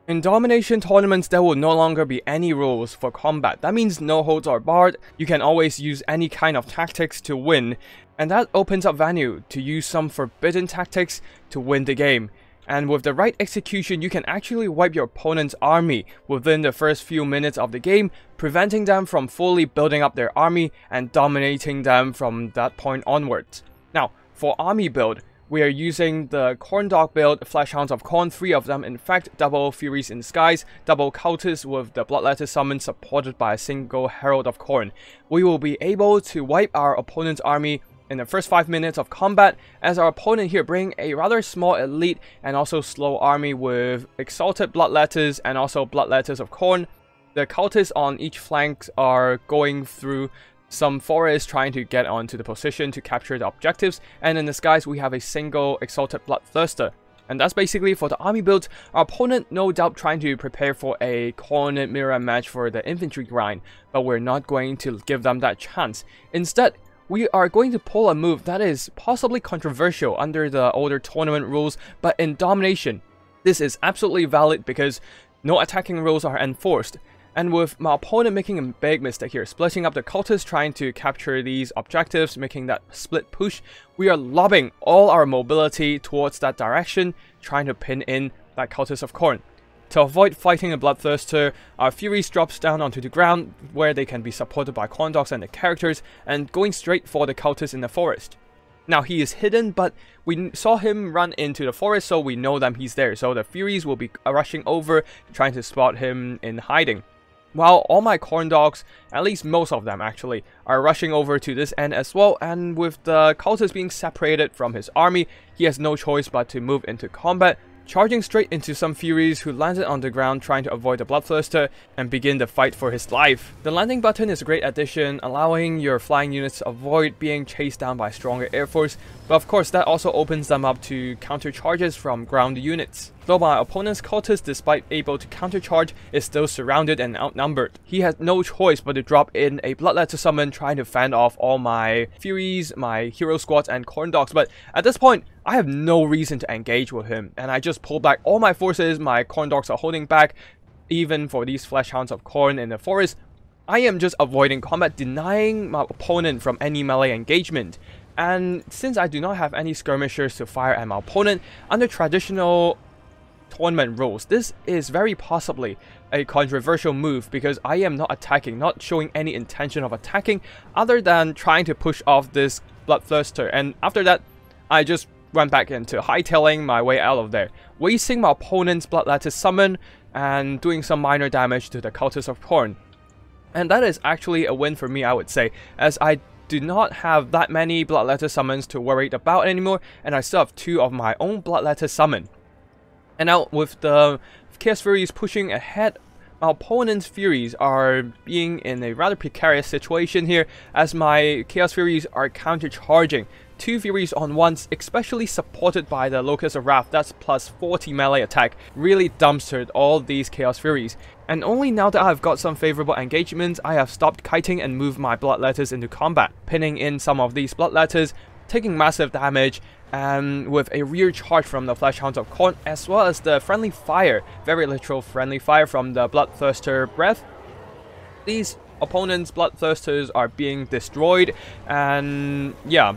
In Domination tournaments, there will no longer be any rules for combat. That means no holds are barred, you can always use any kind of tactics to win, and that opens up value to use some forbidden tactics to win the game. And with the right execution, you can actually wipe your opponent's army within the first few minutes of the game, preventing them from fully building up their army and dominating them from that point onwards. Now, for army build, we are using the Khorne dog build, Fleshhounds of Khorne, 3 of them in fact, double Furies in Skies, double Cultists with the Bloodletter summon supported by a single Herald of Khorne. We will be able to wipe our opponent's army in the first 5 minutes of combat, as our opponent here bring a rather small elite and also slow army with Exalted Bloodletters and also Bloodletters of Khorne. The Cultists on each flank are going through some forests trying to get onto the position to capture the objectives, and in the skies we have a single Exalted Bloodthirster. And that's basically for the army builds. Our opponent no doubt trying to prepare for a Khorne mirror match for the infantry grind, but we're not going to give them that chance. Instead, we are going to pull a move that is possibly controversial under the older tournament rules, but in Domination, this is absolutely valid because no attacking rules are enforced. And with my opponent making a big mistake here, splitting up the cultists trying to capture these objectives, making that split push, we are lobbing all our mobility towards that direction, trying to pin in that cultist of Khorne. To avoid fighting a Bloodthirster, our Furies drops down onto the ground, where they can be supported by Khorne dogs and the characters, and going straight for the cultist in the forest. Now he is hidden, but we saw him run into the forest, so we know that he's there, so the Furies will be rushing over, trying to spot him in hiding. While all my Khorne dogs, at least most of them actually, are rushing over to this end as well, and with the cultist being separated from his army, he has no choice but to move into combat, charging straight into some Furies who landed on the ground trying to avoid the Bloodthirster and begin the fight for his life. The landing button is a great addition, allowing your flying units to avoid being chased down by stronger air force, but of course that also opens them up to counter charges from ground units. Though my opponent's cultist, despite able to countercharge, is still surrounded and outnumbered. He has no choice but to drop in a Bloodletter summon trying to fend off all my Furies, my hero squads and Khorne dogs, but at this point, I have no reason to engage with him, and I just pull back all my forces. My Khorne dogs are holding back, even for these Fleshhounds of Khorne in the forest. I am just avoiding combat, denying my opponent from any melee engagement. And since I do not have any skirmishers to fire at my opponent, under traditional tournament rules, this is very possibly a controversial move because I am not attacking, not showing any intention of attacking other than trying to push off this Bloodthirster, and after that I just went back into hightailing my way out of there, wasting my opponent's Bloodletter summon and doing some minor damage to the Cultist of Khorne. And that is actually a win for me, I would say, as I do not have that many Bloodletter summons to worry about anymore, and I still have 2 of my own Bloodletter summon. And now with the Chaos Furies pushing ahead, my opponent's Furies are being in a rather precarious situation here, as my Chaos Furies are counter-charging. 2 Furies on once, especially supported by the Locust of Wrath, that's plus 40 melee attack, really dumpstered all these Chaos Furies. And only now that I've got some favorable engagements, I have stopped kiting and moved my Bloodletters into combat, pinning in some of these Bloodletters, taking massive damage, and with a rear charge from the Fleshhounds of Khorne, as well as the friendly fire, very literal friendly fire from the Bloodthirster breath. These opponents' Bloodthirsters are being destroyed, and yeah,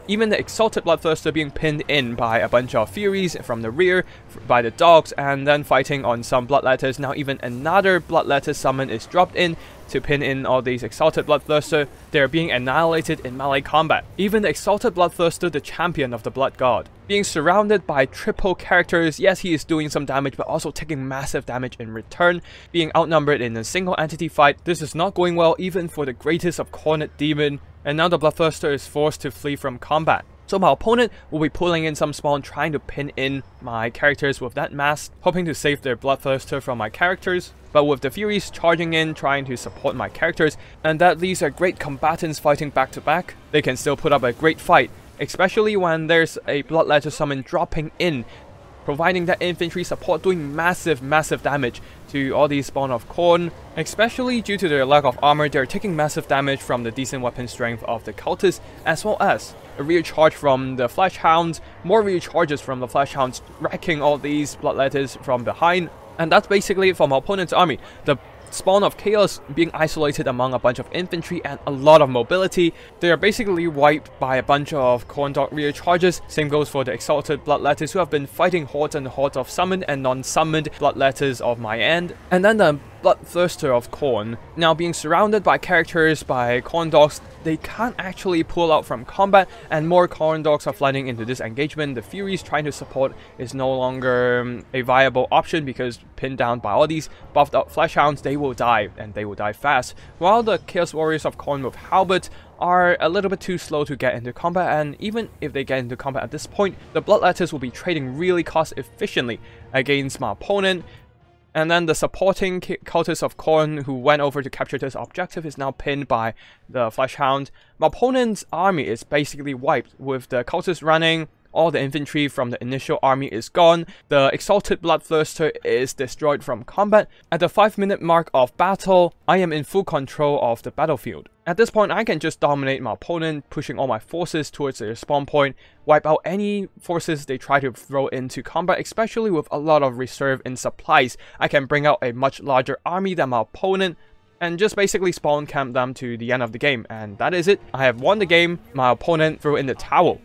even the Exalted Bloodthirster being pinned in by a bunch of Furies from the rear, by the dogs, and then fighting on some Bloodletters. Now even another Bloodletter summon is dropped in to pin in all these Exalted Bloodthirster. They are being annihilated in melee combat. Even the Exalted Bloodthirster, the champion of the Blood God, being surrounded by triple characters. Yes, he is doing some damage, but also taking massive damage in return, being outnumbered in a single entity fight. This is not going well even for the greatest of Khorne demon, and now the Bloodthirster is forced to flee from combat. So my opponent will be pulling in some spawn, trying to pin in my characters with that mask, hoping to save their Bloodthirster from my characters. But with the Furies charging in, trying to support my characters, and that these are great combatants fighting back to back, they can still put up a great fight, especially when there's a Bloodletter summon dropping in, providing that infantry support, doing massive damage to all these spawn of Khorne. Especially due to their lack of armor, they're taking massive damage from the decent weapon strength of the cultists, as well as a rear charge from the Fleshhounds, more rear charges from the Fleshhounds, wrecking all these Bloodletters from behind. And that's basically it for my opponent's army. The spawn of chaos being isolated among a bunch of infantry and a lot of mobility. They are basically wiped by a bunch of Khorne dog rear charges. Same goes for the exalted bloodletters who have been fighting hordes and hordes of summoned and non-summoned bloodletters of my end. And then the bloodthirster of Khorne, now being surrounded by characters by Khorne dogs, they can't actually pull out from combat, and more Khorne dogs are flooding into this engagement. The Furies trying to support is no longer a viable option because pinned down by all these buffed up flesh hounds, they will die, and they will die fast. While the Chaos Warriors of Khorne with halberds are a little bit too slow to get into combat, and even if they get into combat at this point, the bloodletters will be trading really cost efficiently against my opponent. And then the supporting cultists of Khorne who went over to capture this objective is now pinned by the Flesh Hound. My opponent's army is basically wiped with the cultists running. All the infantry from the initial army is gone. The Exalted Bloodthirster is destroyed from combat. At the 5-minute mark of battle, I am in full control of the battlefield. At this point, I can just dominate my opponent, pushing all my forces towards their spawn point, wipe out any forces they try to throw into combat, especially with a lot of reserve in supplies. I can bring out a much larger army than my opponent, and just basically spawn camp them to the end of the game. And that is it. I have won the game. My opponent threw in the towel.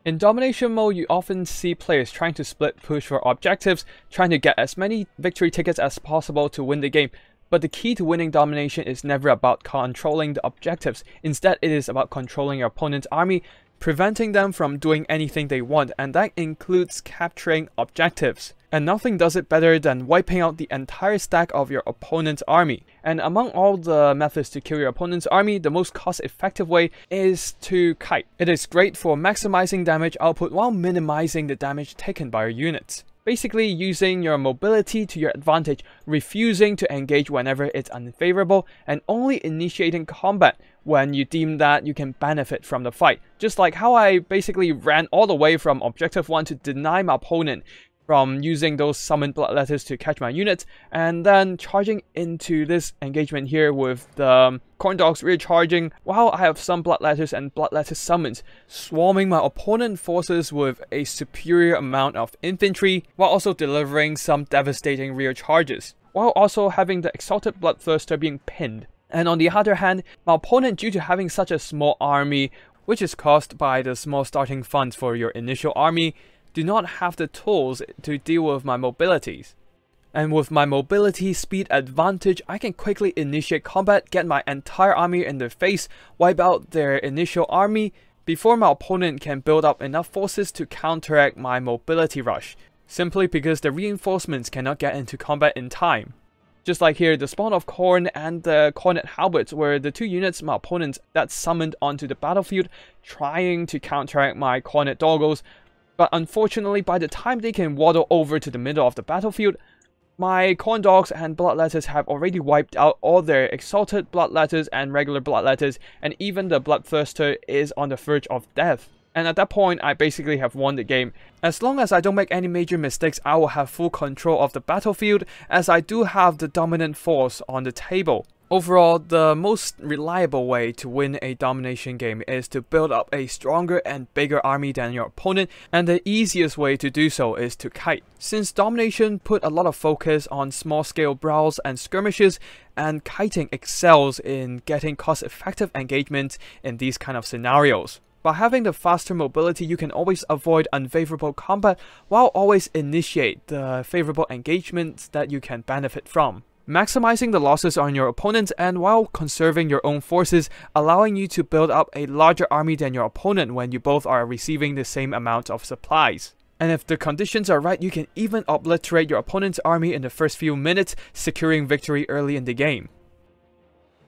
In Domination mode, you often see players trying to split push for objectives, trying to get as many victory tickets as possible to win the game. But the key to winning Domination is never about controlling the objectives. Instead, it is about controlling your opponent's army, preventing them from doing anything they want, and that includes capturing objectives. And nothing does it better than wiping out the entire stack of your opponent's army. And among all the methods to kill your opponent's army, the most cost-effective way is to kite. It is great for maximizing damage output while minimizing the damage taken by your units. Basically using your mobility to your advantage, refusing to engage whenever it's unfavorable, and only initiating combat when you deem that you can benefit from the fight. Just like how I basically ran all the way from Objective 1 to deny my opponent from using those summoned bloodletters to catch my units, and then charging into this engagement here with the Khorne dogs rear charging, while I have some bloodletters and bloodletter summons, swarming my opponent forces with a superior amount of infantry, while also delivering some devastating rear charges, while also having the Exalted Bloodthirster being pinned. And on the other hand, my opponent, due to having such a small army, which is caused by the small starting funds for your initial army, do not have the tools to deal with my mobilities. And with my mobility speed advantage, I can quickly initiate combat, get my entire army in their face, wipe out their initial army, before my opponent can build up enough forces to counteract my mobility rush, simply because the reinforcements cannot get into combat in time. Just like here, the spawn of Khorne and the Cornet Halberds were the two units my opponents that summoned onto the battlefield, trying to counteract my Cornet doggos. But unfortunately, by the time they can waddle over to the middle of the battlefield, my Khorne dogs and bloodletters have already wiped out all their exalted bloodletters and regular bloodletters, and even the bloodthirster is on the verge of death. And at that point, I basically have won the game. As long as I don't make any major mistakes, I will have full control of the battlefield, as I do have the dominant force on the table. Overall, the most reliable way to win a domination game is to build up a stronger and bigger army than your opponent, and the easiest way to do so is to kite. Since domination put a lot of focus on small-scale brawls and skirmishes, and kiting excels in getting cost-effective engagement in these kind of scenarios. By having the faster mobility, you can always avoid unfavorable combat while always initiate the favorable engagements that you can benefit from, maximizing the losses on your opponents and while conserving your own forces, allowing you to build up a larger army than your opponent when you both are receiving the same amount of supplies. And if the conditions are right, you can even obliterate your opponent's army in the first few minutes, securing victory early in the game.